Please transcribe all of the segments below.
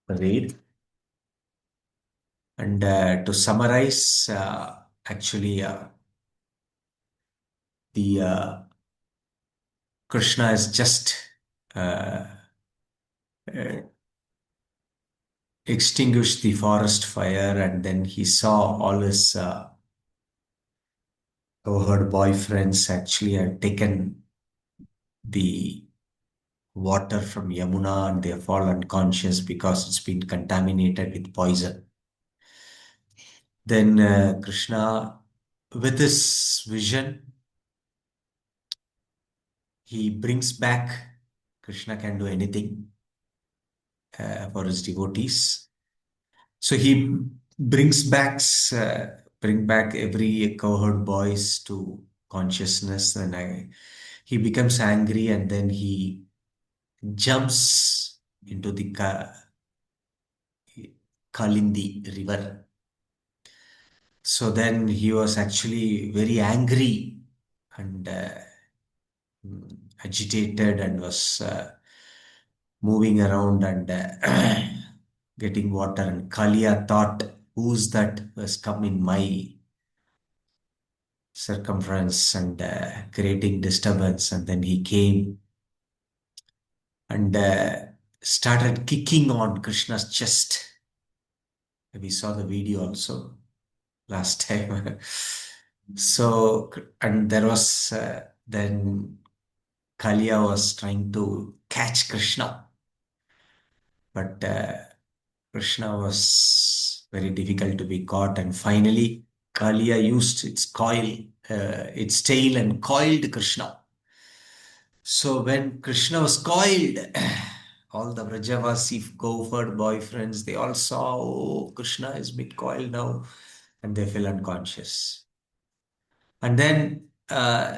read. And to summarize, actually, the Krishna has just uh, uh, extinguished the forest fire, and then he saw all his cowherd boyfriends actually had taken the water from Yamuna and they fall unconscious because it's been contaminated with poison. Then Krishna, with his vision, he brings back. Krishna can do anything for his devotees. So he brings back bring back every cowherd boys to consciousness, and he becomes angry, and then he jumps into the Kalindi river. So then he was actually very angry and agitated and was moving around and getting water. And Kalia thought, who's that who has come in my circumference and creating disturbance? And then he came and started kicking on Krishna's chest. We saw the video also last time. So, and there was then Kalia was trying to catch Krishna, but Krishna was very difficult to be caught. And finally, Kalia used its tail and coiled Krishna. So when Krishna was coiled, all the Vrajavasi Gopher boyfriends, they all saw, oh, Krishna is bit coiled now, and they fell unconscious. And then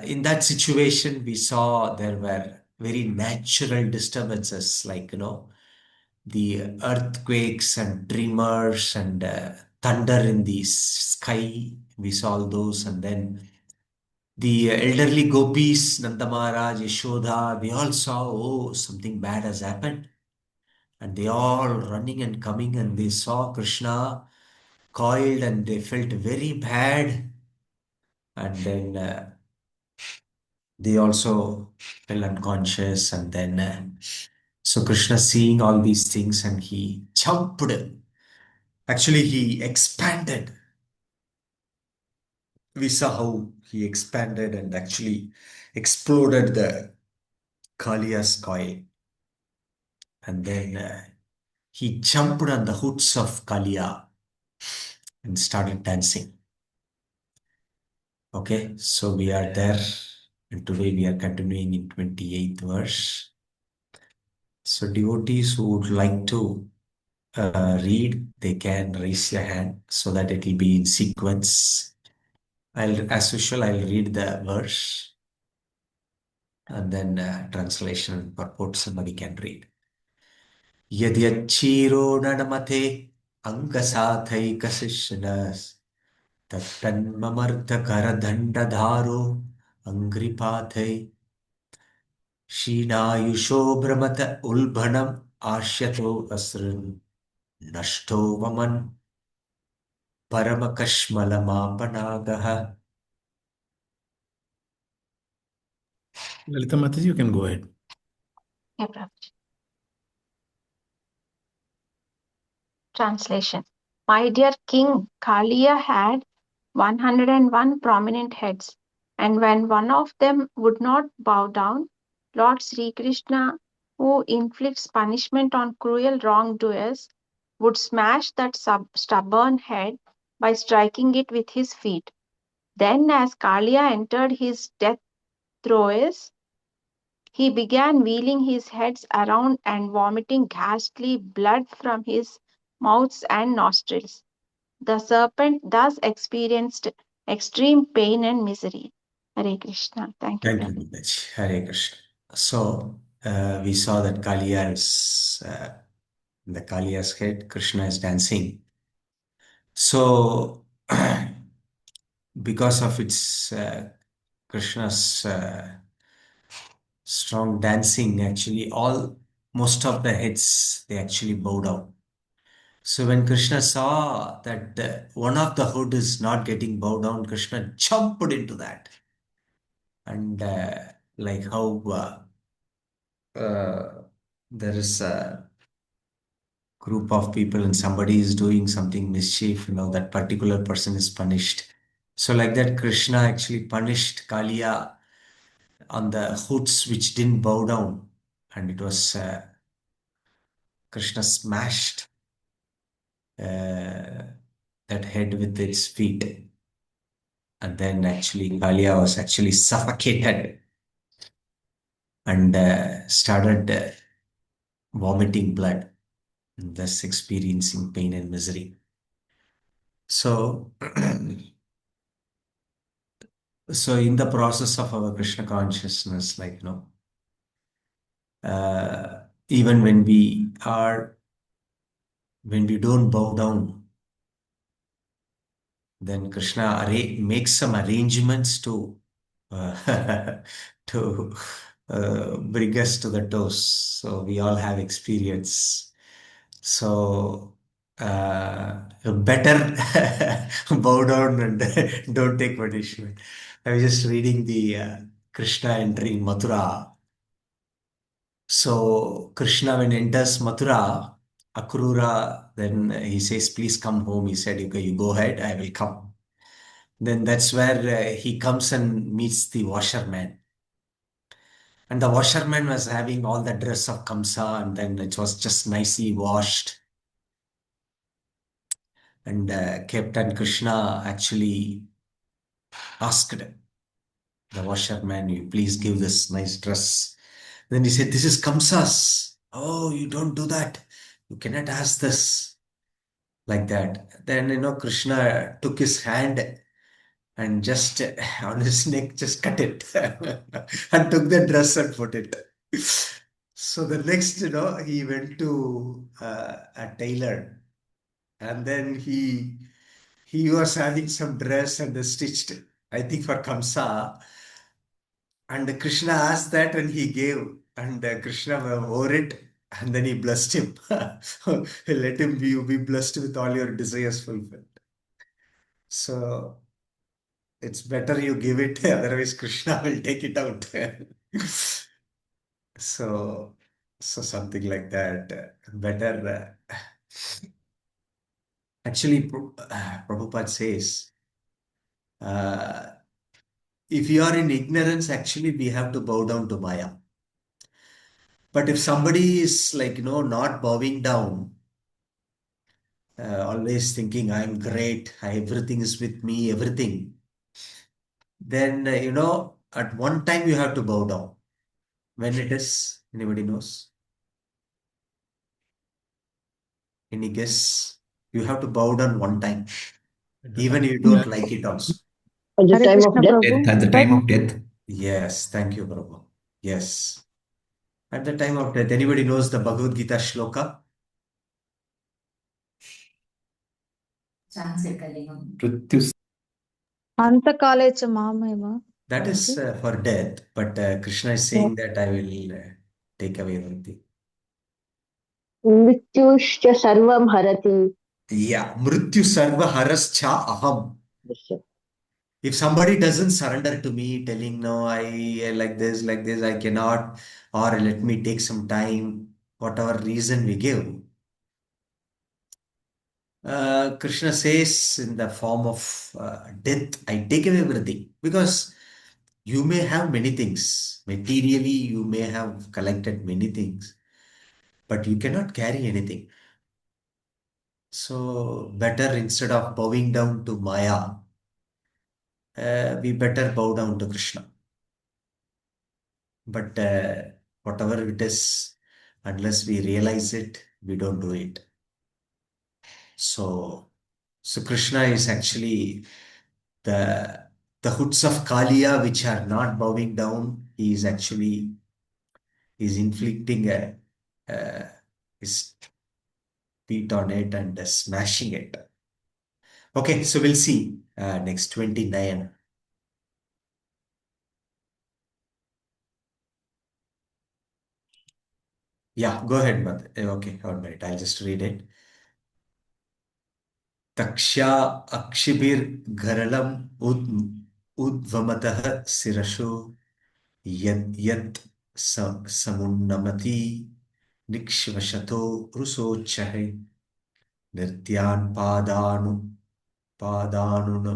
in that situation, we saw there were very natural disturbances, like, the earthquakes and tremors and thunder in the sky. We saw all those. And then the elderly gopis, Nanda Maharaj, Yashoda, they all saw, oh, something bad has happened. And they all running and coming, and they saw Krishna coiled, and they felt very bad. And then they also fell unconscious. And then, so Krishna seeing all these things, and he jumped. Actually, he expanded. We saw how he expanded and actually exploded the Kalia's coil. And then he jumped on the hoods of Kalia and started dancing. Okay, so we are there. And today we are continuing in 28th verse. So devotees who would like to read, they can raise their hand so that it will be in sequence. As usual, I'll read the verse and then translation and purport somebody can read. Yadyachiro nanamate angasathaikas tattanmamarthakaradhandadharo angripathe Shinayusho brahmata ulbhanam ashyato asrun nashto vaman paramakashmalamapanaga. Lalita Mataji, you can go ahead. Yeah, Prabhuji. Translation. My dear king, Kalia had 101 prominent heads, and when one of them would not bow down, Lord Sri Krishna, who inflicts punishment on cruel wrongdoers, would smash that stubborn head by striking it with his feet. Then, as Kalia entered his death throes, he began wheeling his heads around and vomiting ghastly blood from his mouth and nostrils. The serpent thus experienced extreme pain and misery. Hare Krishna. Thank you, Thank you, Prabhu. Neeraj. Hare Krishna. So we saw that Kalia is in the Kalia's head, Krishna is dancing. So because of its Krishna's strong dancing, actually all most of the heads, they actually bow down. So when Krishna saw that one of the hood is not getting bowed down, Krishna jumped into that. And like how there is a group of people and somebody is doing something mischief, that particular person is punished. So like that, Krishna actually punished Kaliya on the hoods which didn't bow down. And it was Krishna smashed that head with its feet. And then actually Kaliya was actually suffocated and started vomiting blood, and thus experiencing pain and misery. So, so in the process of our Krishna consciousness, even when we don't bow down, then Krishna makes some arrangements to to bring us to the toes. So we all have experience. So better bow down and don't take punishment. I was just reading the Krishna entering Mathura. So Krishna, when enters Mathura, Akrura, then he says, "Please come home." He said, "Okay, you go ahead. I will come." Then that's where he comes and meets the washerman. And the washerman was having all the dress of Kamsa, and then it was just nicely washed. And Captain Krishna actually asked the washerman, "You please give this nice dress." Then he said, "This is Kamsa's." "Oh, you don't do that. You cannot ask this." Like that. Then, Krishna took his hand and just on his neck, just cut it and took the dress and put it. So the next, he went to a tailor, and then he was having some dress and stitched, I think for Kamsa. And Krishna asked that and he gave. And Krishna wore it and then he blessed him. Let him be blessed with all your desires fulfilled. So it's better you give it, otherwise Krishna will take it out. So, so something like that. Better. Actually, Prabhupada says, uh, if you are in ignorance, actually we have to bow down to Maya. But if somebody is not bowing down, always thinking I'm great, everything is with me, everything, then at one time you have to bow down. When it is, anybody knows? Any guess? You have to bow down one time, even if you don't like it also. At the Hare time of Krishna death. Prabhu. At the time of death. Yes, thank you, Prabhu. Yes. At the time of death, anybody knows the Bhagavad Gita shloka? Mrityu Antakaale cha mameva. That is for death, but Krishna is saying that I will take away everything. Mrityushcha sarvam harati. Yeah, Mrityu Sarva Harascha Aham. Yes, sir. If somebody doesn't surrender to me, telling, "No, I like this, I cannot," or "Let me take some time," whatever reason we give, Krishna says in the form of death, I take away everything. Because you may have many things. Materially, you may have collected many things, but you cannot carry anything. So better, instead of bowing down to Maya, we better bow down to Krishna. But whatever it is, unless we realize it, we don't do it. So Krishna is actually the hoods of Kaliya which are not bowing down. He is actually inflicting his feet on it and smashing it. Okay, so we'll see next 29. Yeah, go ahead, but okay, one minute. I'll just read it. तक्षा अक्षिभिर्गरलम् उद्वमतः शिरशो यत् यत् समुन्नमति निक्ष्वशतो रुसोच्चहे नृत्यान् पादानुन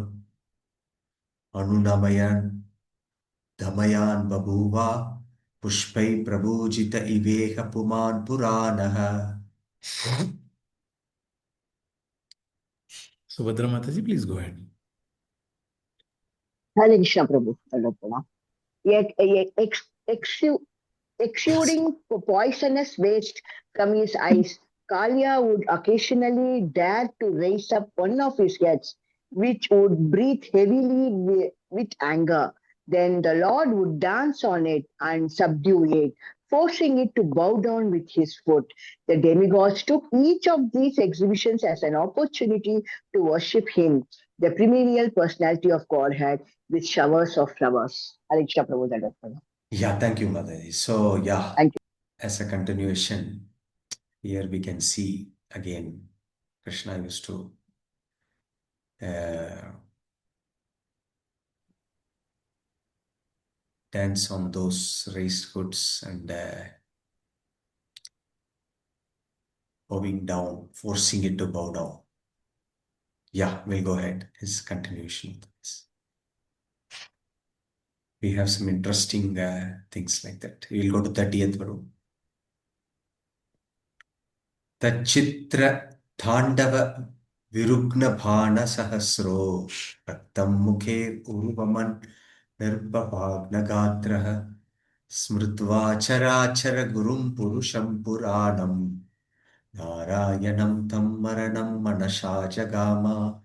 अनुनमयन् धमयान् बभूवा पुष्पै प्रभूजित इवेह पुमान् पुराणः. Subhadra Mataji, please go ahead. Hare Krishna Prabhu. Exuding poisonous waste from his eyes, Kalia would occasionally dare to raise up one of his heads, which would breathe heavily with anger. Then the Lord would dance on it and subdue it, forcing it to bow down with his foot. The demigods took each of these exhibitions as an opportunity to worship him, the primordial personality of Godhead, with showers of flowers. Hare Krishna Prabhu. Yeah, thank you, Mother. So, yeah, Thank you. as a continuation, here we can see again Krishna used to dance on those raised hoods and bowing down, forcing it to bow down. Yeah, we'll go ahead. His continuation of this. We have some interesting things like that. We'll go to 30th Varu. Tachitra Thandava Virugna Bhana Sahasro Raktam Mukhe Uruvaman Nirbhavagna Gatraha Smrutva Charachara Gurum Purusham Puranam Narayanam Tam Maranam Manasha Jagama.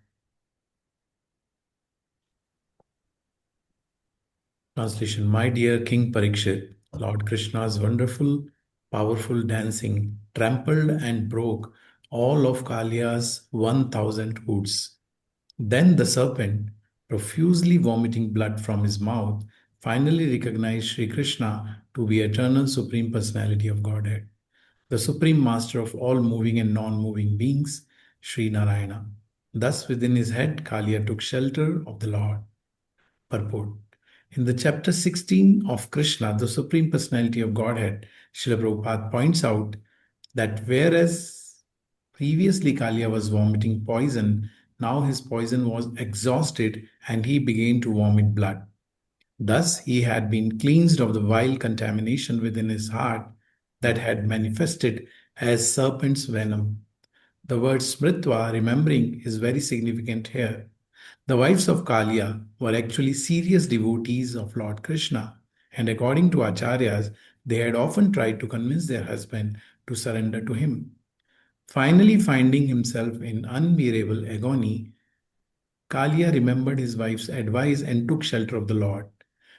Translation. My dear King Parikshit, Lord Krishna's wonderful, powerful dancing trampled and broke all of Kalia's 1,000 hoods. Then the serpent, profusely vomiting blood from his mouth, finally recognized Sri Krishna to be eternal Supreme Personality of Godhead, the Supreme Master of all moving and non-moving beings, Sri Narayana. Thus within his head, Kalia took shelter of the Lord. Purport. In the chapter 16 of Krishna, the Supreme Personality of Godhead, Srila Prabhupada points out that whereas previously Kalia was vomiting poison, now his poison was exhausted and he began to vomit blood. Thus, he had been cleansed of the vile contamination within his heart that had manifested as serpent's venom. The word smritva, remembering, is very significant here. The wives of Kalia were actually serious devotees of Lord Krishna, and according to Acharyas, they had often tried to convince their husband to surrender to him. Finally, finding himself in unbearable agony, Kalia remembered his wife's advice and took shelter of the Lord.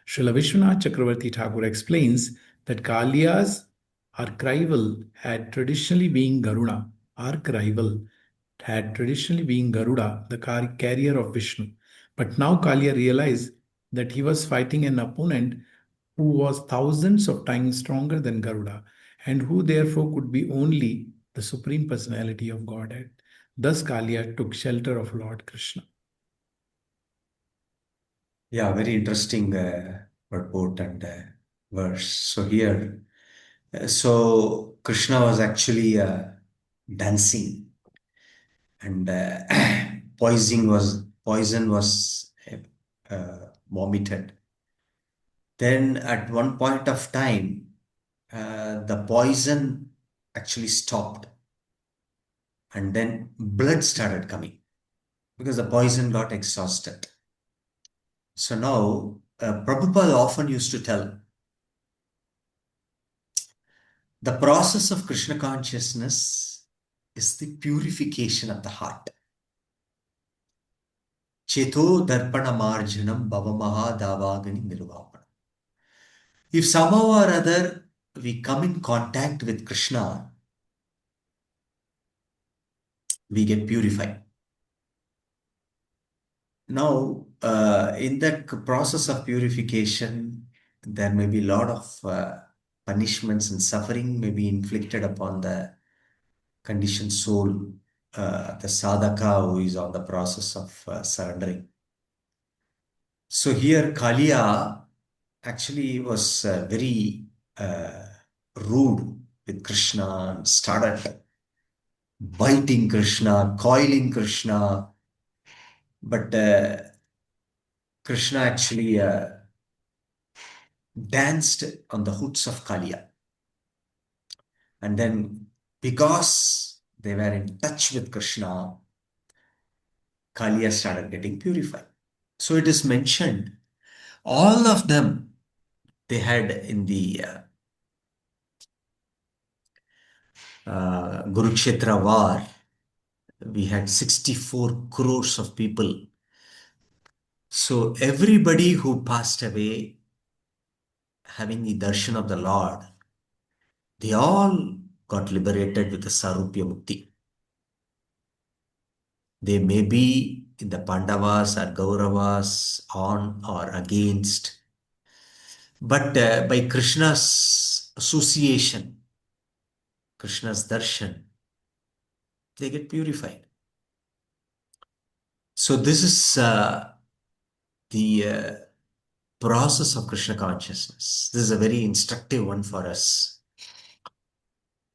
Srila Vishwanath Chakravarti Thakur explains that Kalia's archival had traditionally been Garuda. Archival had traditionally been Garuda, the carrier of Vishnu. But now Kalia realized that he was fighting an opponent who was thousands of times stronger than Garuda and who therefore could be only the Supreme Personality of Godhead. Thus Kalia took shelter of Lord Krishna. Yeah, very interesting purport and verse. So here, so Krishna was actually dancing, and poison was vomited. Then at one point of time, the poison actually stopped, and then blood started coming because the poison got exhausted. So now, Prabhupada often used to tell the process of Krishna consciousness is the purification of the heart. Cheto darpana marjanam bhavamaha davagani nirvapana. If somehow or other we come in contact with Krishna, we get purified. Now, in that process of purification, there may be a lot of punishments and suffering may be inflicted upon the conditioned soul, the sadhaka who is on the process of surrendering. So here Kalia actually was very rude with Krishna and started biting Krishna, coiling Krishna. But Krishna actually danced on the hoods of Kalia. And then because they were in touch with Krishna, Kalia started getting purified. So it is mentioned, all of them, they had in the Kurukshetra war, we had 64 crores of people. So everybody who passed away having the darshan of the Lord, they all got liberated with the Sarupya Mukti. They may be in the Pandavas or Kauravas, on or against, but by Krishna's association, Krishna's darshan, they get purified. So this is the process of Krishna consciousness. This is a very instructive one for us.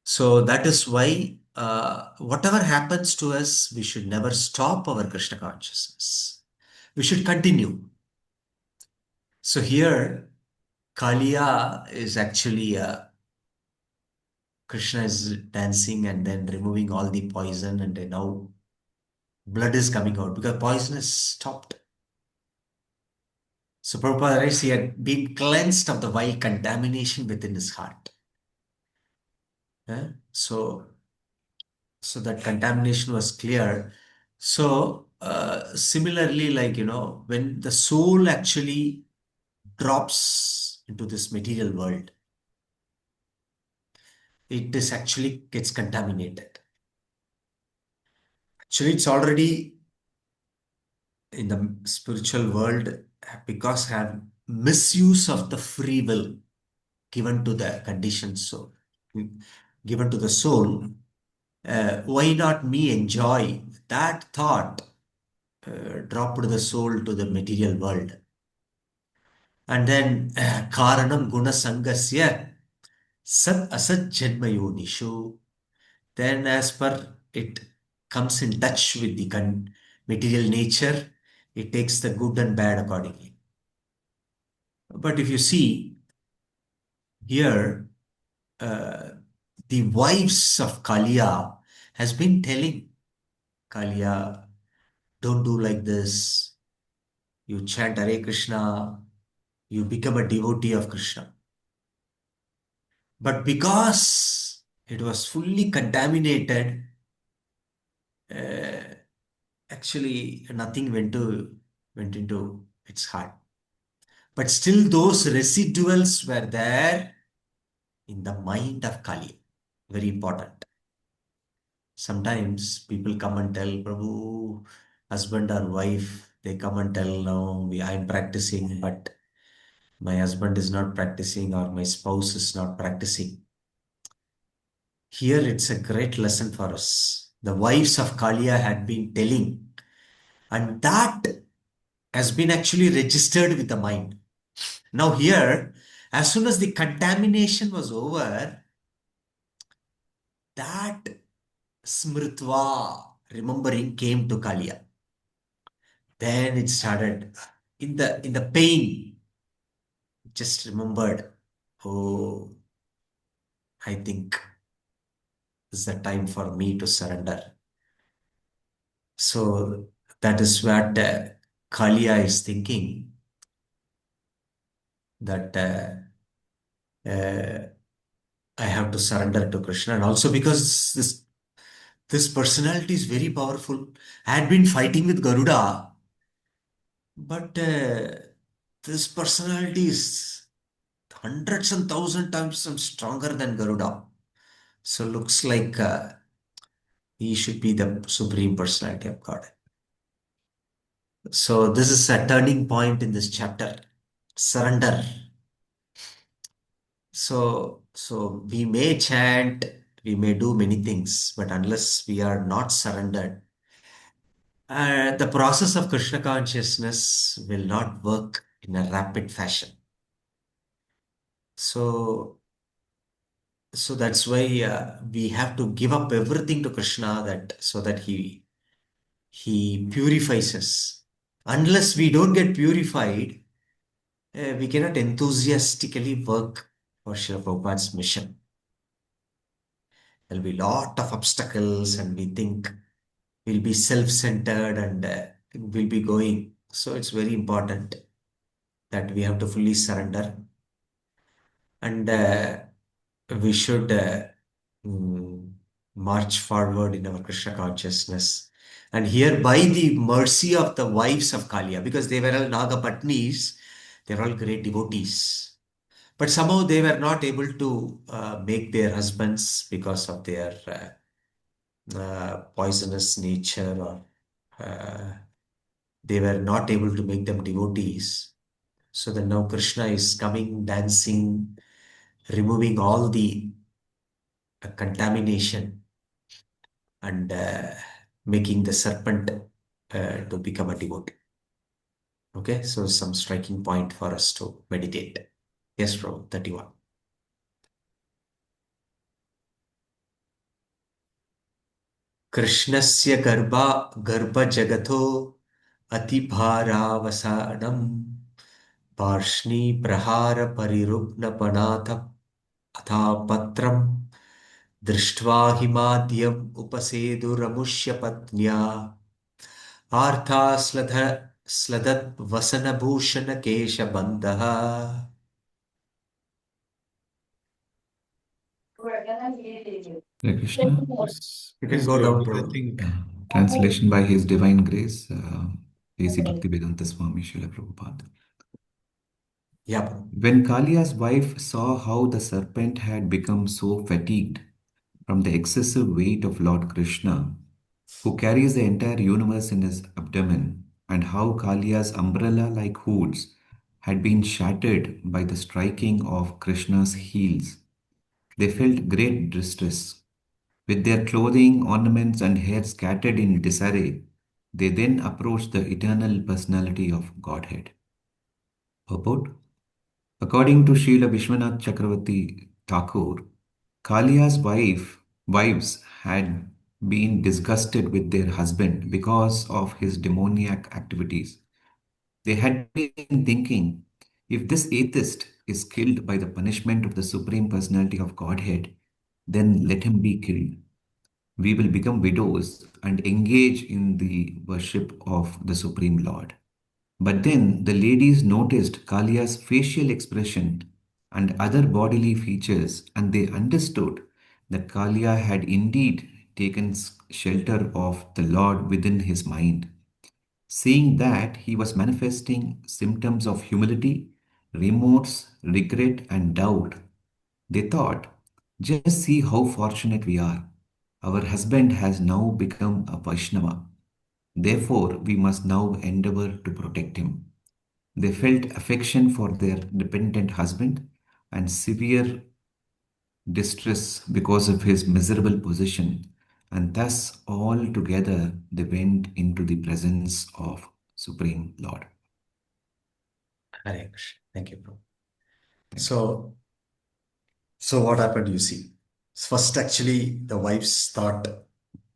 So that is why whatever happens to us, we should never stop our Krishna consciousness. We should continue. So here, Kaliya is actually Krishna is dancing and then removing all the poison, and then now blood is coming out because poison is stopped. So Prabhupada writes he had been cleansed of the vile contamination within his heart. So that contamination was clear. So similarly, like, when the soul actually drops into this material world, it is actually gets contaminated. Actually, it's already in the spiritual world because have misuse of the free will given to the conditioned soul, given to the soul. Why not me enjoy that thought? Dropped the soul to the material world. And then Karanam Guna Sangasya Sat Asat Janma Yonishu. Then as per it comes in touch with the material nature, it takes the good and bad accordingly. But if you see here, the wives of Kaliya has been telling Kaliya, don't do like this. You chant Hare Krishna, you become a devotee of Krishna. But because it was fully contaminated, actually nothing went into its heart. But still those residuals were there in the mind of Kali. Very important. Sometimes people come and tell Prabhu, husband or wife, they come and tell, no, I'm practicing, but my husband is not practicing or my spouse is not practicing. Here it's a great lesson for us. The wives of Kaliya had been telling, and that has been actually registered with the mind. Now here, as soon as the contamination was over, that smritva, remembering, came to Kaliya. Then it started in the pain, just remembered, oh, I think this is the time for me to surrender. So that is what Kaliya is thinking, that I have to surrender to Krishna. And also because this personality is very powerful. I had been fighting with Garuda, but this personality is hundreds and thousand times stronger than Garuda. So looks like he should be the supreme personality of God. So this is a turning point in this chapter. Surrender. So So we may chant, we may do many things, but unless we are not surrendered, the process of Krishna consciousness will not work in a rapid fashion. So, so that's why we have to give up everything to Krishna, that so that he purifies us. Unless we don't get purified, we cannot enthusiastically work for Srila Prabhupada's mission. There'll be a lot of obstacles, and we think we'll be self-centered and we'll be going. So it's very important that we have to fully surrender, and we should mm, march forward in our Krishna consciousness. And here, by the mercy of the wives of Kaliya, because they were all Nagapatnis, they're all great devotees. But somehow they were not able to make their husbands because of their poisonous nature, or uh, they were not able to make them devotees. So then now Krishna is coming, dancing, removing all the contamination, and making the serpent to become a devotee. Okay, so some striking point for us to meditate. Yes, Prabhu, 31. कृष्णस्य गर्भजगतो अतिभारावसानं पार्ष्णीप्रहारपरिरुग्णपणाथ अथापत्रं दृष्ट्वा हिमाद्यम् उपसेदुरमुष्यपत्न्या आर्तास्लदद्वसनभूषणकेशबन्धः. Hare Krishna. You can Please go go down ahead. I to think Translation by His Divine Grace, A.C. Bhaktivedanta Swami Srila Prabhupada. yeah, Prabhu. When Kaliya's wife saw how the serpent had become so fatigued from the excessive weight of Lord Krishna, who carries the entire universe in his abdomen, and how Kaliya's umbrella like hoods had been shattered by the striking of Krishna's heels, they felt great distress. With their clothing, ornaments, and hair scattered in disarray, they then approached the eternal personality of Godhead. Purport: according to Srila Vishwanath Chakravarti Thakur, Kaliya's wives had been disgusted with their husband because of his demoniac activities. They had been thinking, if this atheist is killed by the punishment of the Supreme Personality of Godhead, then let him be killed. We will become widows and engage in the worship of the Supreme Lord. But then the ladies noticed Kalia's facial expression and other bodily features, and they understood that Kalia had indeed taken shelter of the Lord within his mind. Seeing that he was manifesting symptoms of humility, remorse, regret, and doubt, they thought, just see how fortunate we are. Our husband has now become a Vaishnava. Therefore, we must now endeavor to protect him. They felt affection for their dependent husband and severe distress because of his miserable position, and thus all together they went into the presence of Supreme Lord. Hare Krishna. Thank you, Prabhu. Thank So what happened, you see? First, actually, the wives thought,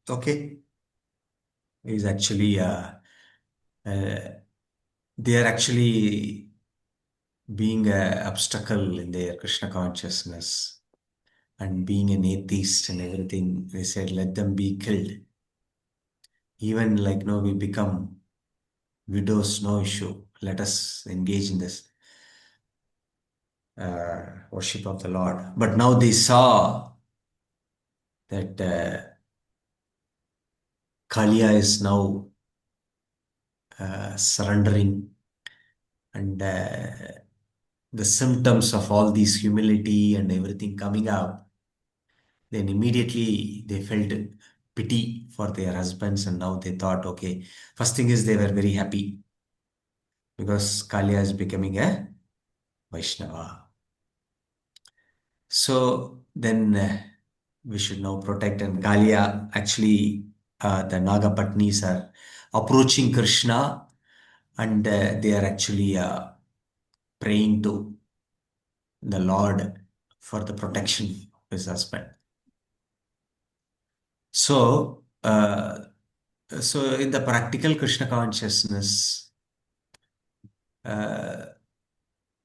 okay, he's actually, uh, they are actually being an obstacle in their Krishna consciousness and being an atheist and everything. They said, let them be killed. Even like, no, we become widows, no issue. Let us engage in this worship of the Lord. But now they saw that Kaliya is now surrendering, and the symptoms of all this humility and everything coming up, then immediately they felt pity for their husbands, and now they thought, okay, first thing is they were very happy because Kaliya is becoming a Vaishnava. So then we should now protect. And Kalia, actually, the Nagapatnis are approaching Krishna, and they are actually praying to the Lord for the protection of his husband. So, so in the practical Krishna consciousness,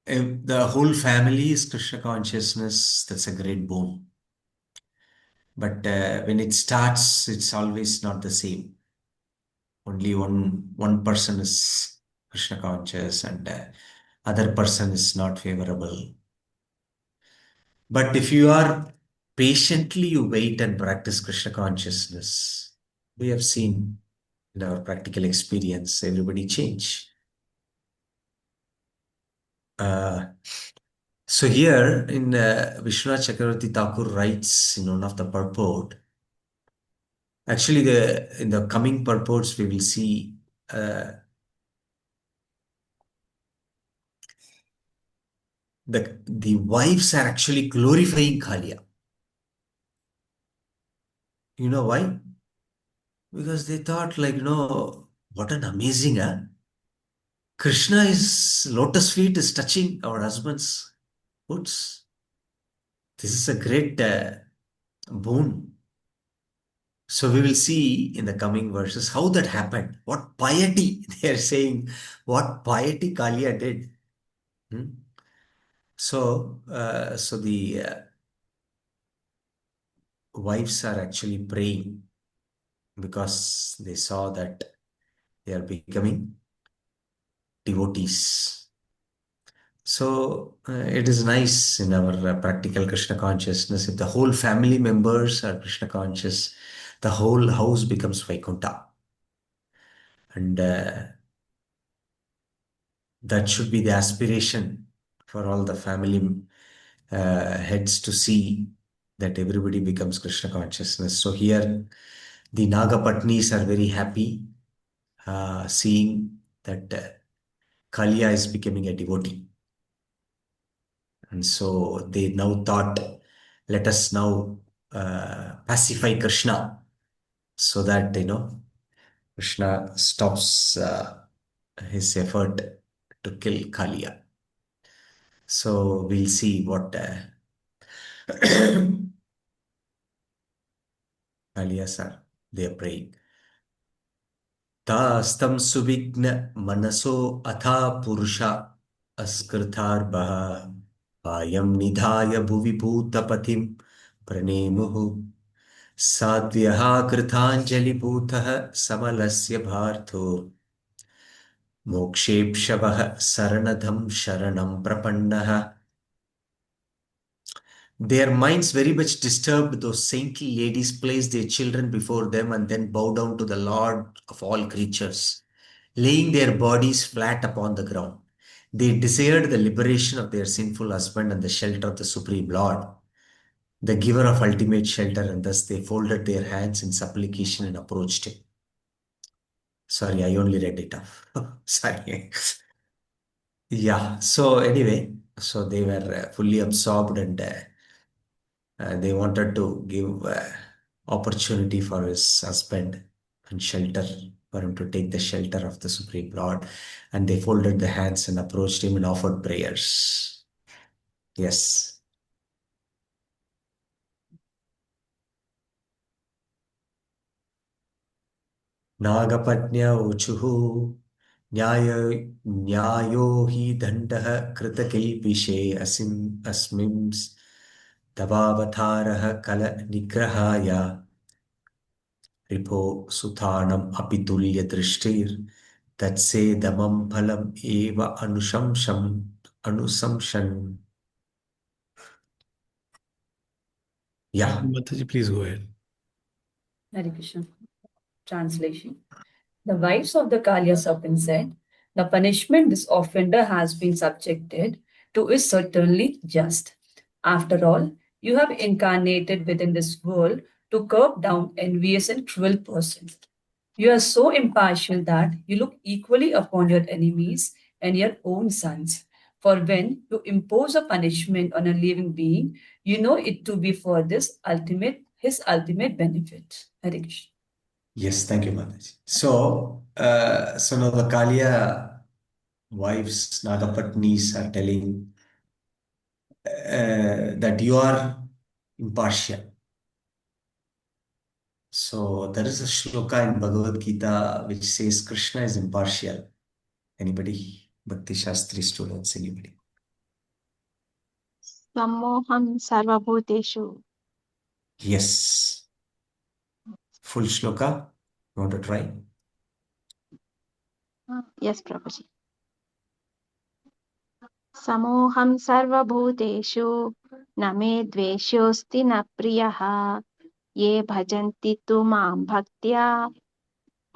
if the whole family is Krishna consciousness, that's a great boon. But when it starts, it's always not the same. Only one person is Krishna conscious, and other person is not favorable. But if you are patiently, you wait and practice Krishna consciousness, we have seen in our practical experience, everybody change. So here in Vishwanath Chakravarti Thakur writes in one of the purport, actually in the coming purports we will see the wives are actually glorifying Kaliya. You know why? Because they thought like, what an amazing, Krishna is lotus feet is touching our husband's hoods. This is a great boon. So we will see in the coming verses how that happened. What piety, they are saying, what piety Kaliya did. So the wives are actually praying because they saw that they are becoming devotees. So it is nice in our practical Krishna consciousness. If the whole family members are Krishna conscious, the whole house becomes Vaikuntha. And that should be the aspiration for all the family heads to see that everybody becomes Krishna consciousness. So here the Nagapatnis are very happy seeing that Kaliya is becoming a devotee. And so they now thought, let us now pacify Krishna so that, Krishna stops his effort to kill Kaliya. So we'll see what Kaliyas are. They are praying. तास्तं सुविघ्न मनसो अथा पुरुषा अस्कृतार्भः पायं निधाय भुवि भूतपतिं प्रणेमुः साध्व्यः कृताञ्जलिभूतः समलस्य भार्थो मोक्षेप्शवः शरणदं शरणं प्रपन्नः. Their minds very much disturbed, those saintly ladies placed their children before them and then bow down to the Lord of all creatures, laying their bodies flat upon the ground. They desired the liberation of their sinful husband and the shelter of the Supreme Lord, the giver of ultimate shelter, and thus they folded their hands in supplication and approached him. Sorry, I only read it off. Sorry. Yeah, so anyway, so they were fully absorbed, and they wanted to give opportunity for his husband and shelter, for him to take the shelter of the Supreme Lord. And they folded the hands and approached him and offered prayers. Yes. Nagapatnya uchuhu न्यायो हि दण्डः कृतकिल्बिषे अस्मिंस् तवावतारः कलनिग्रहाय repo सुतानम् अपि तुल्यदृष्टिर् तत्सेदमं फलम् एव अनुशंसन. Yeah. Mataji, please go ahead. Hare Krishna. Translation. The wives of the Kaliya serpent said, the punishment this offender has been subjected to is certainly just. After all, you have incarnated within this world to curb down envious and cruel persons. You are so impartial that you look equally upon your enemies and your own sons. For when you impose a punishment on a living being, you know it to be for his ultimate benefit. Hare Krishna. Yes, thank you, Mataji. So now the Kalia wives, Nagapatnis are telling that you are impartial. So there is a shloka in Bhagavad Gita which says Krishna is impartial. Anybody? Bhakti Shastri students, anybody? Sammoham sarvabhuteshu. Yes. Full shloka. You want to try? Yes, Prabhuji. Samoham sarvabhuteshu na me dveshosti na priyaha ye bhajanti tu mam bhaktya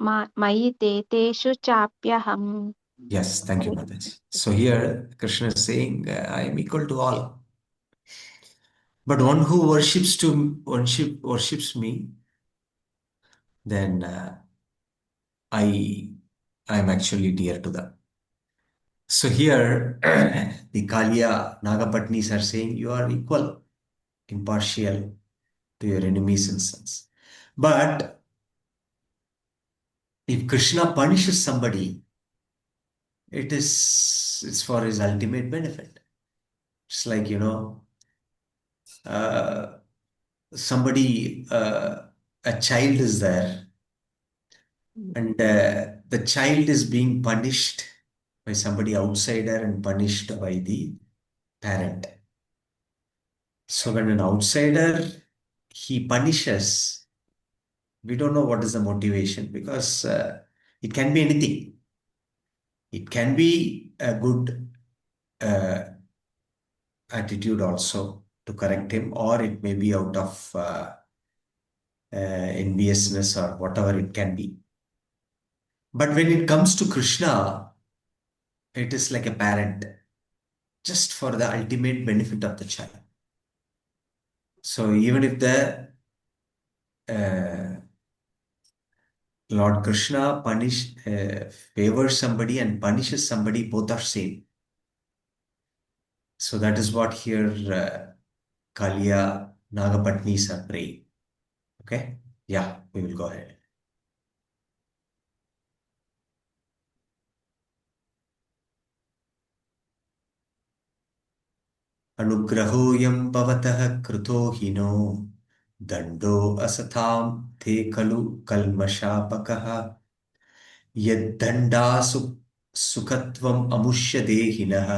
mayi te teshu chapyaham. Yes, thank you, Mataji. So here Krishna is saying, I am equal to all. But one who worships me, then I am actually dear to them. So here the Kalia Nagapatnis are saying you are equal, impartial to your enemies and sons. But if Krishna punishes somebody, it's for his ultimate benefit. It's like, uh, somebody, a child is there, and the child is being punished by somebody outsider and punished by the parent. So when an outsider he punishes, we don't know what is the motivation, because it can be anything. It can be a good uh, attitude also to correct him, or it may be out of enviousness or whatever it can be. But when it comes to Krishna, it is like a parent, just for the ultimate benefit of the child. So even if the Lord Krishna favors somebody and punishes somebody, both are same. So that is what here Kalia Nagapatnis are praying. Okay? Yeah, we will go ahead. अनुग्रहोऽयं भवतः कृतो हिनो दण्डो असतां ते खलु कल्मषापकः यद्दण्डासु सुखत्वम् अमुष्य देहिनः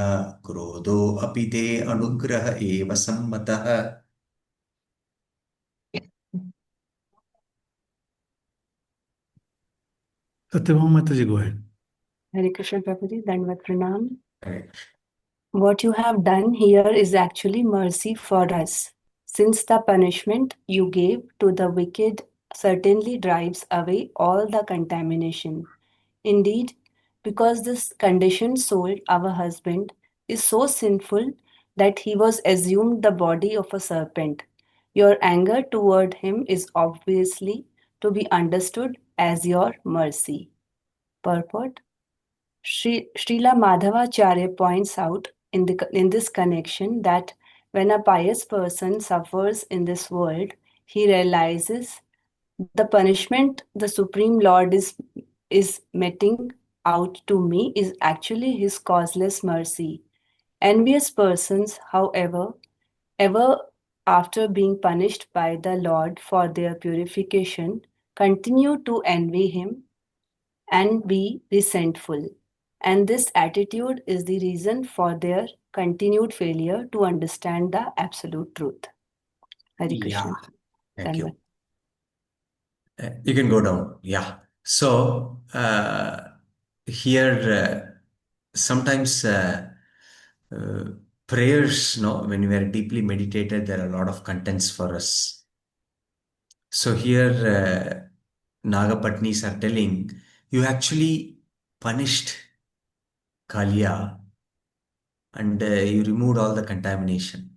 क्रोधो अपि ते अनुग्रह एव सम्मतः. Satyabhama Mataji, go ahead. Hare Krishna Prabhuji, Dandavat Pranam. Right. What you have done here is actually mercy for us, since the punishment you gave to the wicked certainly drives away all the contamination. Indeed, because this conditioned soul, our husband, is so sinful that he was assumed the body of a serpent. Your anger toward him is obviously to be understood as your mercy. Purport. Srila Madhavacharya points out in this connection that when a pious person suffers in this world, he realizes the punishment the Supreme Lord is meting out to me is actually his causeless mercy. Envious persons, however, ever after being punished by the Lord for their purification, continue to envy him and be resentful. And this attitude is the reason for their continued failure to understand the absolute truth. Hare Krishna. Yeah, thank you. Dandavat. You can go down. Yeah. So here sometimes uh, prayers, no, when we are deeply meditated, there are a lot of contents for us. So here Nagapatnis are telling you actually punished Kalia and you removed all the contamination.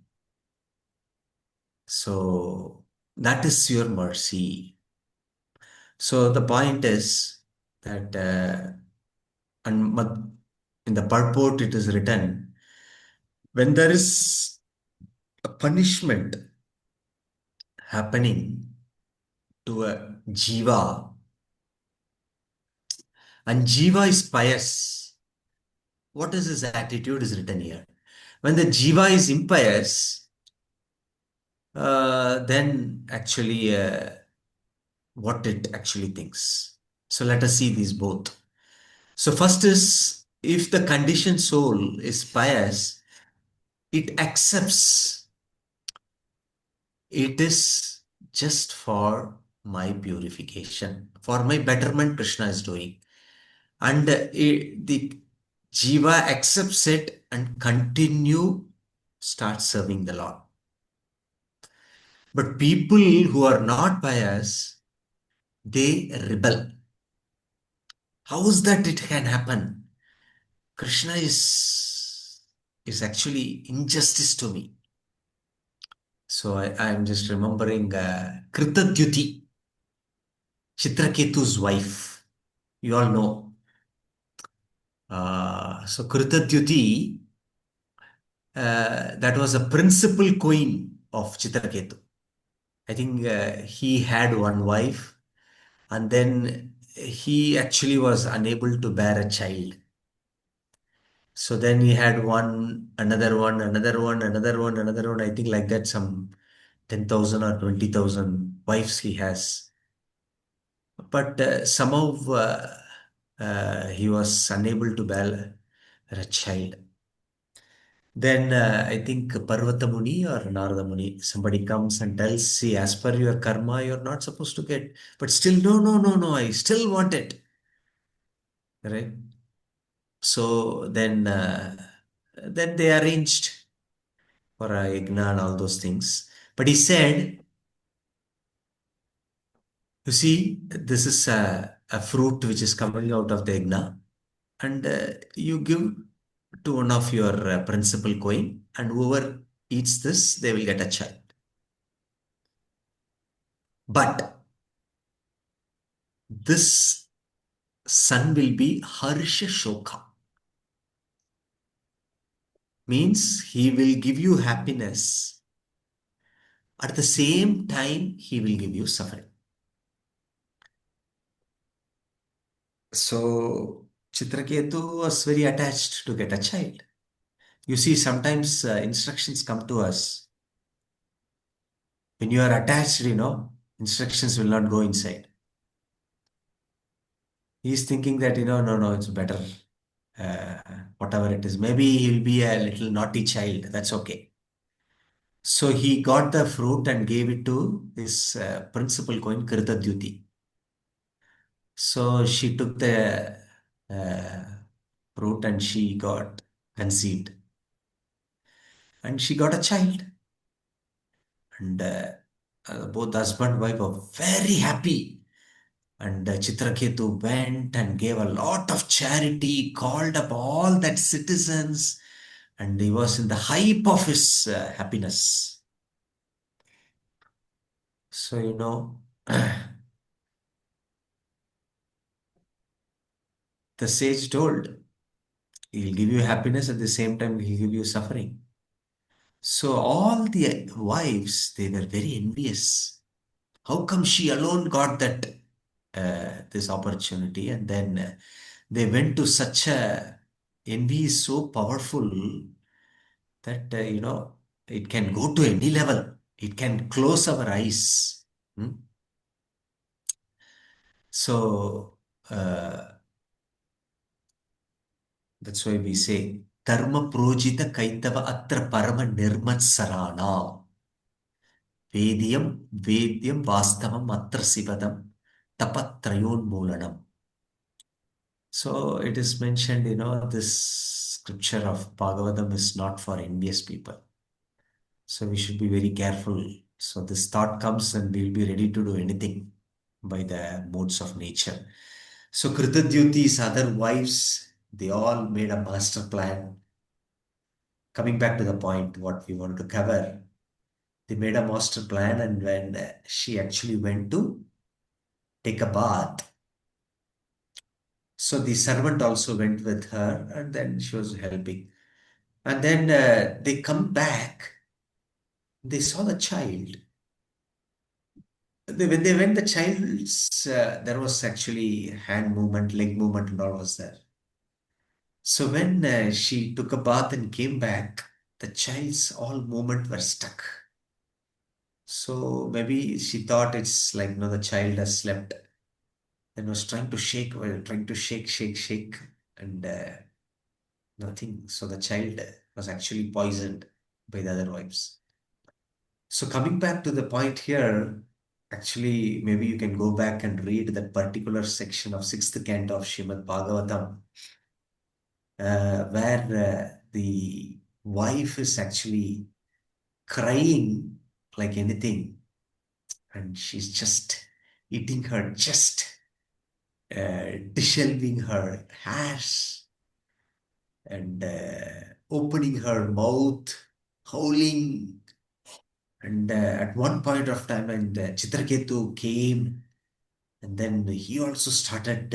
So that is your mercy. So the point is that in the purport it is written when there is a punishment happening to a jiva, and jiva is pious, what is his attitude is written here. When the jiva is impious, then actually what it actually thinks. So let us see these both. So first is, if the conditioned soul is pious, it accepts it is just for my purification, for my betterment Krishna is doing. And the jiva accepts it and start serving the Lord. But people who are not pious, they rebel. How is that it can happen? Krishna is actually injustice to me. So I'm just remembering Kritadyuti, Chitraketu's wife. You all know. So Kritadyuti, that was a principal queen of Chitraketu. I think he had one wife, and then he actually was unable to bear a child. So then he had one, another one, another one, another one, another one. I think like that, some 10,000 or 20,000 wives he has. But somehow he was unable to bear a child. Then I think Parvata Muni or Narada Muni, somebody comes and tells, see, as per your karma, you're not supposed to get. But still, no, no, no, no, I still want it. Right? So then they arranged for a yagna and all those things. But he said, you see, this is a fruit which is coming out of the yagna, and you give to one of your principal queen, and whoever eats this, they will get a child. But this son will be Harsha Shoka. Means he will give you happiness. At the same time, he will give you suffering. So Chitraketu was very attached to get a child. You see, sometimes instructions come to us. When you are attached, instructions will not go inside. He's thinking that, no, no, it's better. Whatever it is. Maybe he'll be a little naughty child. That's okay. So he got the fruit and gave it to his principal queen, Kritadyuti. So she took the uh, fruit and she got conceived. And she got a child. And both husband and wife were very happy. And Chitraketu went and gave a lot of charity, called up all that citizens, and he was in the height of his happiness. So, the sage told, he'll give you happiness, at the same time, he'll give you suffering. So all the wives, they were very envious. How come she alone got that this opportunity? And then they went to such a envy is so powerful that it can go to any level. It can close our eyes. Hmm? So that's why we say Dharma Projita Kaitava Atra Parama Nirmatsarana. Vedyam Vastavam Atra Sipadam Tapatrayon Moolanam. So it is mentioned, this scripture of Bhagavatam is not for envious people. So we should be very careful. So this thought comes and we'll be ready to do anything by the modes of nature. So Kritadyuti's other wives, they all made a master plan. Coming back to the point, what we want to cover, they made a master plan, and when she actually went to take a bath, so the servant also went with her, and then she was helping. And then they come back. They saw the child. When the child's, there was actually hand movement, leg movement, and all was there. So when she took a bath and came back, the child's all movement were stuck. So maybe she thought it's like, the child has slept and was trying to shake, shake, and nothing. So the child was actually poisoned by the other wives. So coming back to the point here, actually, maybe you can go back and read that particular section of sixth canto of Srimad Bhagavatam, where the wife is actually crying like anything, and she's just eating her chest, disheveling her hairs, and opening her mouth, howling. And at one point of time, and Chitraketu came, and then he also started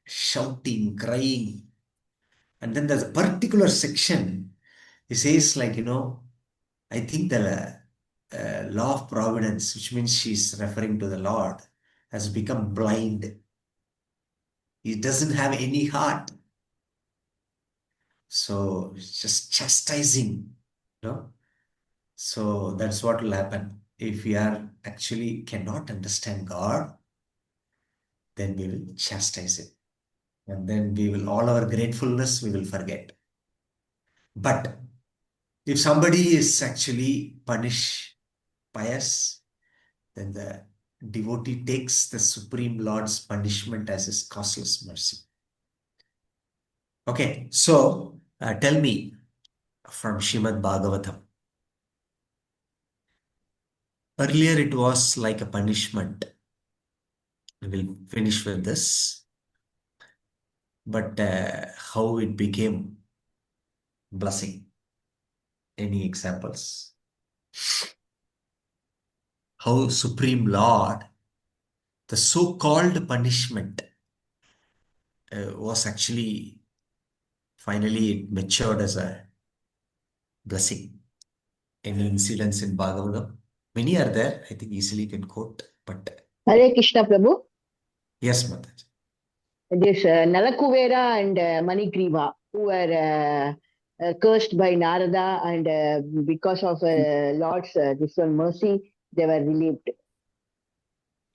shouting, crying. And then there's a particular section, he says, like, I think the law of providence, which means she's referring to the Lord, has become blind. He doesn't have any heart. So it's just chastising, you know. So that's what will happen. If we are actually cannot understand God, then we will chastise it. And then we will, all our gratefulness, we will forget. But if somebody is actually pious, then the devotee takes the Supreme Lord's punishment as his causeless mercy. Okay, so tell me from Shrimad Bhagavatam. Earlier it was like a punishment. We will finish with this. But how it became blessing? Any examples? How Supreme Lord, the so-called punishment, was actually finally it matured as a blessing. Any incidents in Bhagavatam? Many are there. I think easily you can quote, but Hare Krishna Prabhu. yes, Mataji. This Nalakuvera and Manigriva, who were cursed by Narada, and because of Lord's this one mercy, they were relieved.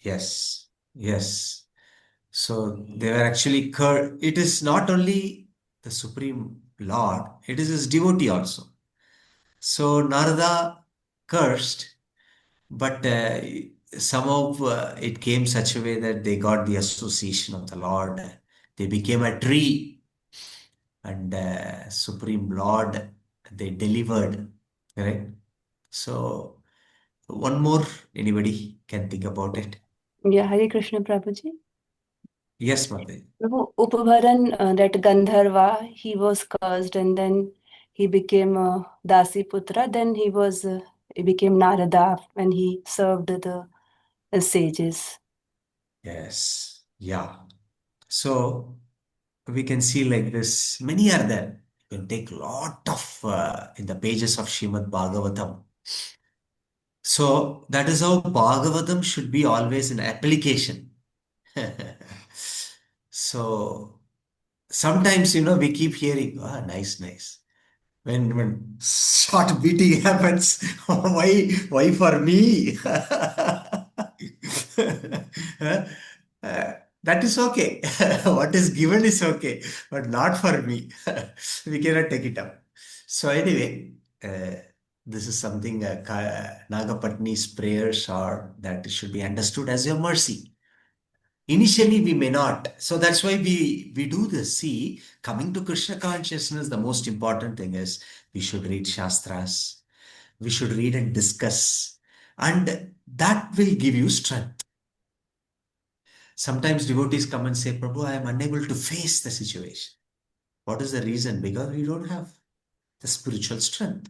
Yes, yes. So they were actually cursed. It is not only the Supreme Lord, it is his devotee also. So Narada cursed, but somehow it came such a way that they got the association of the Lord. They became a tree, and Supreme Lord, they delivered. Correct? So one more, anybody can think about it? Yeah, Hare Krishna Prabhuji. Yes, Mate. Prabhu, Upavaran, that Gandharva, he was cursed and then he became Dasi Putra. Then he became Narada when he served the sages. Yes. Yeah. So we can see like this. Many are there. You can take lot of in the pages of Srimad Bhagavatam. So that is how Bhagavatam should be always in application. So sometimes, we keep hearing, nice, nice. When short beating happens, why for me? That is okay. What is given is okay, but not for me. We cannot take it up. So anyway, this is something Nagapatni's prayers are that it should be understood as your mercy. Initially, we may not. So that's why we do this. See, coming to Krishna consciousness, the most important thing is we should read Shastras. We should read and discuss. And that will give you strength. Sometimes devotees come and say, Prabhu, I am unable to face the situation. What is the reason? Because we don't have the spiritual strength.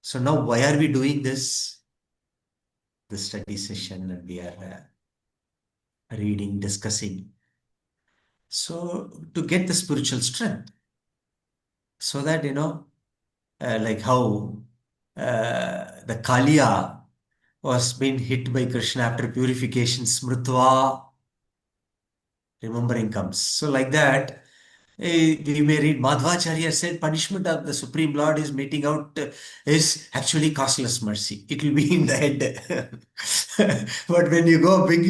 So now why are we doing this? The study session, and we are reading, discussing. So to get the spiritual strength. so that, like how the Kaliya was being hit by Krishna after purification, Smritva, remembering comes. So like that, we may read Madhvacharya said punishment of the Supreme Lord is meting out is actually costless mercy. It will be in the head. But when you go big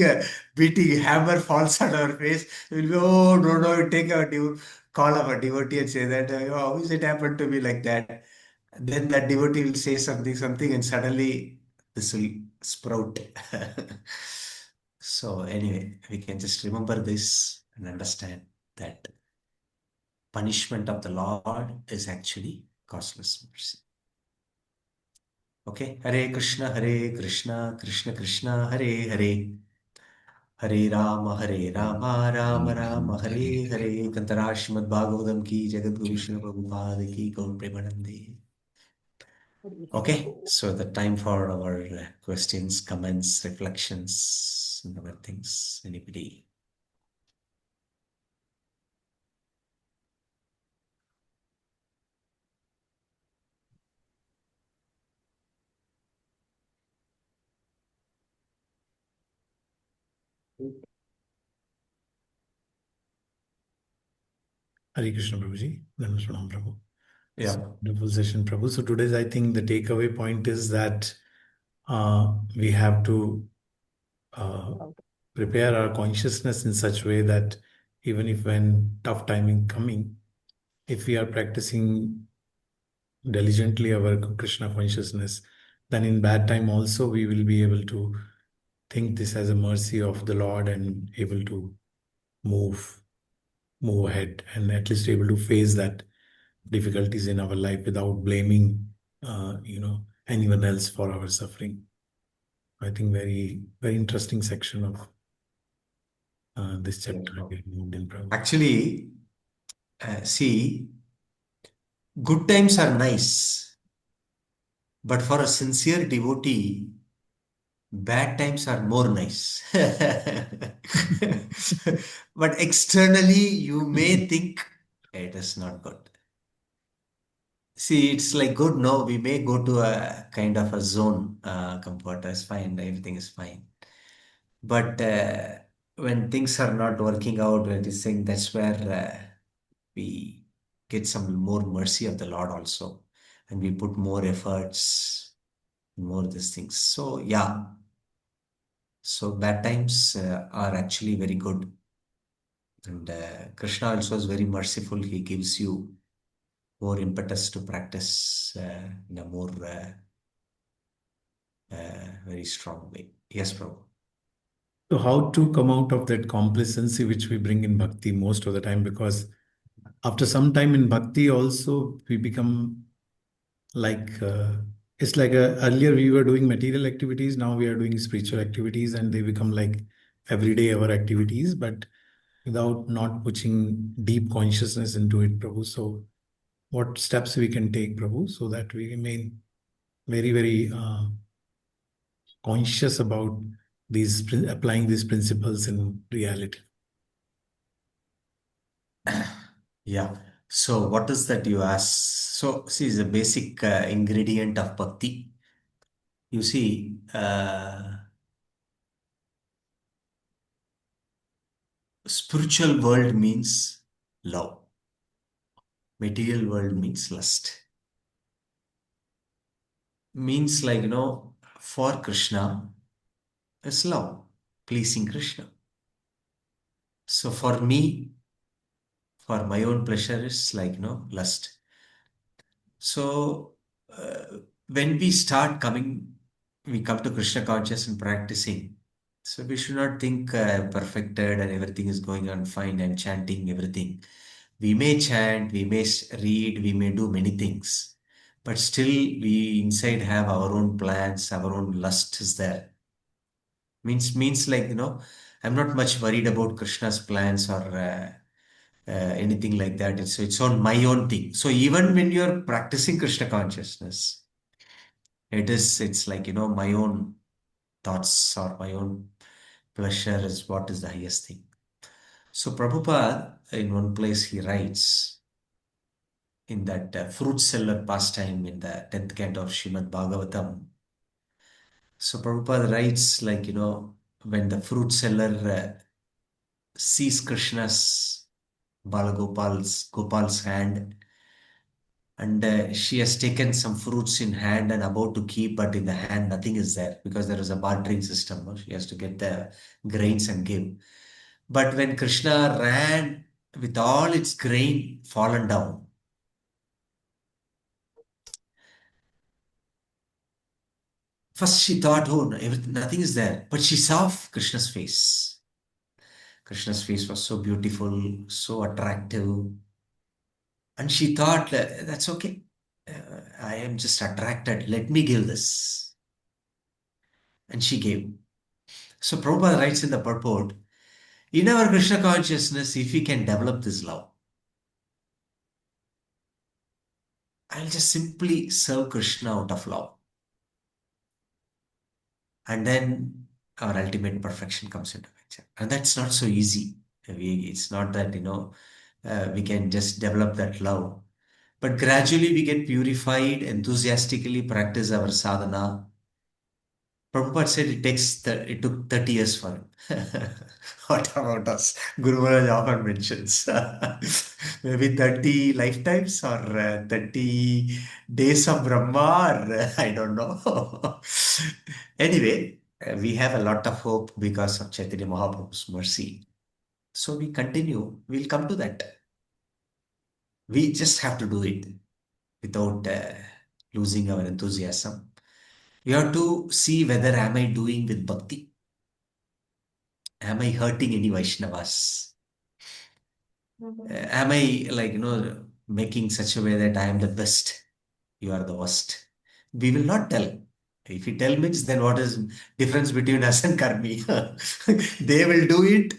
beating hammer falls on our face, we'll be, oh, no, take a call of a devotee and say that, how is it happened to me like that? Then that devotee will say something, and suddenly this will sprout. So anyway, we can just remember this and understand that punishment of the Lord is actually costless mercy. Okay, Hare Krishna, Krishna Krishna, Hare Hare. Hare Rama, Rama Rama, Hare Hare. Kantara Srimad Bhagavatam ki Jagat Guru Srila Prabhupada ki Gaur Premanande. Okay, so the time for our questions, comments, reflections, and other things. Anybody? Hare Krishna Prabhuji, Dhanush Pranam Prabhu. Yeah. Wonderful session, Prabhu. So today's, I think the takeaway point is that we have to prepare our consciousness in such way that even if when tough timing coming, if we are practicing diligently our Krishna consciousness, then in bad time also we will be able to think this as a mercy of the Lord and able to move ahead and at least able to face that difficulties in our life without blaming anyone else for our suffering. I think very interesting section of this chapter we moved in, Prabhu. Actually, see, good times are nice, but for a sincere devotee, bad times are more nice. But externally, you may think it is not good. See, it's like good. No, we may go to a kind of a zone. Comfort is fine, everything is fine. But when things are not working out, when it is saying that's where we get some more mercy of the Lord also, and we put more efforts, more these things. So yeah, so bad times are actually very good, and Krishna also is very merciful. He gives you more impetus to practice in a more very strong way. Yes, Prabhu. So how to come out of that complacency which we bring in bhakti most of the time, because after some time in bhakti also we become like it's like earlier we were doing material activities, now we are doing spiritual activities, and they become like everyday our activities, but without not putting deep consciousness into it, Prabhu. So what steps we can take, Prabhu, so that we remain very conscious about these applying these principles in reality? Yeah. So what is that you ask? So see, the basic ingredient of bhakti. You see, spiritual world means love. Material world means lust. Means like, for Krishna is love, pleasing Krishna. So for me, for my own pleasure is like, lust. So when we start coming, we come to Krishna conscious and practicing. So we should not think perfected and everything is going on fine and chanting everything. We may chant, we may read, we may do many things, but still we inside have our own plans, our own lust is there. Means like, I'm not much worried about Krishna's plans or anything like that. It's on my own thing. So even when you're practicing Krishna consciousness, it's like, my own thoughts or my own pleasure is what is the highest thing. So Prabhupada, in one place he writes, in that fruit seller pastime in the 10th canto of Srimad Bhagavatam. So Prabhupada writes like, when the fruit seller sees Krishna's Gopal's hand, and she has taken some fruits in hand and about to keep, but in the hand nothing is there because there is a bartering system. No? She has to get the grains and give. But when Krishna ran with all its grain fallen down, first she thought, oh, nothing is there. But she saw Krishna's face. Krishna's face was so beautiful, so attractive. And she thought, that's okay. I am just attracted. Let me give this. And she gave. So Prabhupada writes in the purport, in our Krishna consciousness, if we can develop this love, I'll just simply serve Krishna out of love. And then our ultimate perfection comes into picture. And that's not so easy. It's not that, we can just develop that love. But gradually we get purified, enthusiastically practice our sadhana. Prabhupada said it took 30 years for him. What about us? Guru Maharaj often mentions maybe 30 lifetimes or 30 days of Brahma, or I don't know. Anyway, we have a lot of hope because of Chaitanya Mahaprabhu's mercy. So we continue. We'll come to that. We just have to do it without losing our enthusiasm. We have to see whether am I doing with bhakti? Am I hurting any Vaishnavas? Am I making such a way that I am the best? You are the worst. We will not tell. If we tell means, then what is difference between us and Karmi? They will do it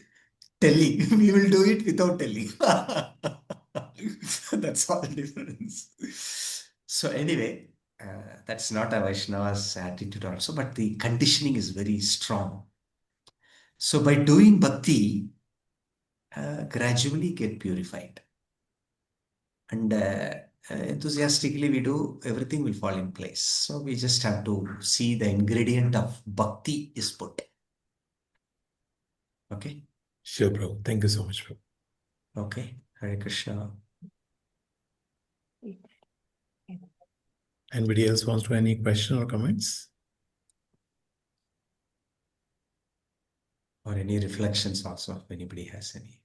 telling. We will do it without telling. That's all the difference. So anyway, that's not a Vaishnava's attitude also, but the conditioning is very strong. So by doing bhakti, gradually get purified. And enthusiastically we do, everything will fall in place. So we just have to see the ingredient of bhakti is put. Okay? Sure, Prabhu. Thank you so much, Prabhu. Okay. Hare Krishna. Anybody else wants to any question or comments? Or any reflections also, if anybody has any.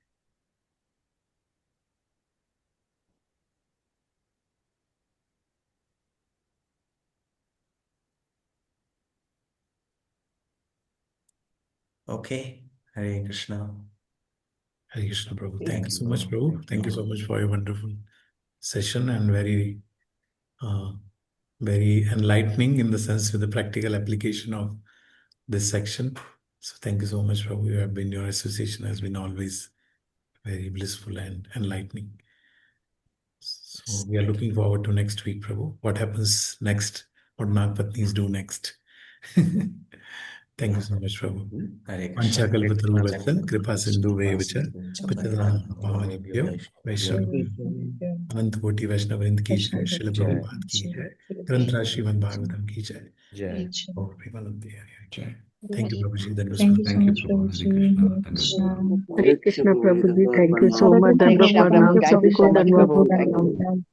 Okay. Hare Krishna. Hare Krishna, Prabhu. Thank you so much, Prabhu. Thank you so much for your wonderful session and very enlightening in the sense with the practical application of this section. So thank you so much, Prabhu. Your association has been always very blissful and enlightening. So we are looking forward to next week, Prabhu. What happens next? What Nagpatnis do next? Thank you so much, Prabhu. Pancha kalpatarubhasya kripa sindhu vevacha patadana bhavanibhyo vaishnav अनंत कोटि वैष्णव वृंद की जय, श्रील प्रभुपाद की जय, ग्रंथराज श्रीमद् भागवतम की जय, और प्रेमानंद हरि जय. Thank you, Prabhuji. That was Thank you, Prabhu. Hare Krishna. Hare Krishna, Prabhuji. Thank you so Hare much. Krishna, Dandavat Prabhu. Pranam. Thank you, Thank you so much, Prabhu. Prabhu. Thank you.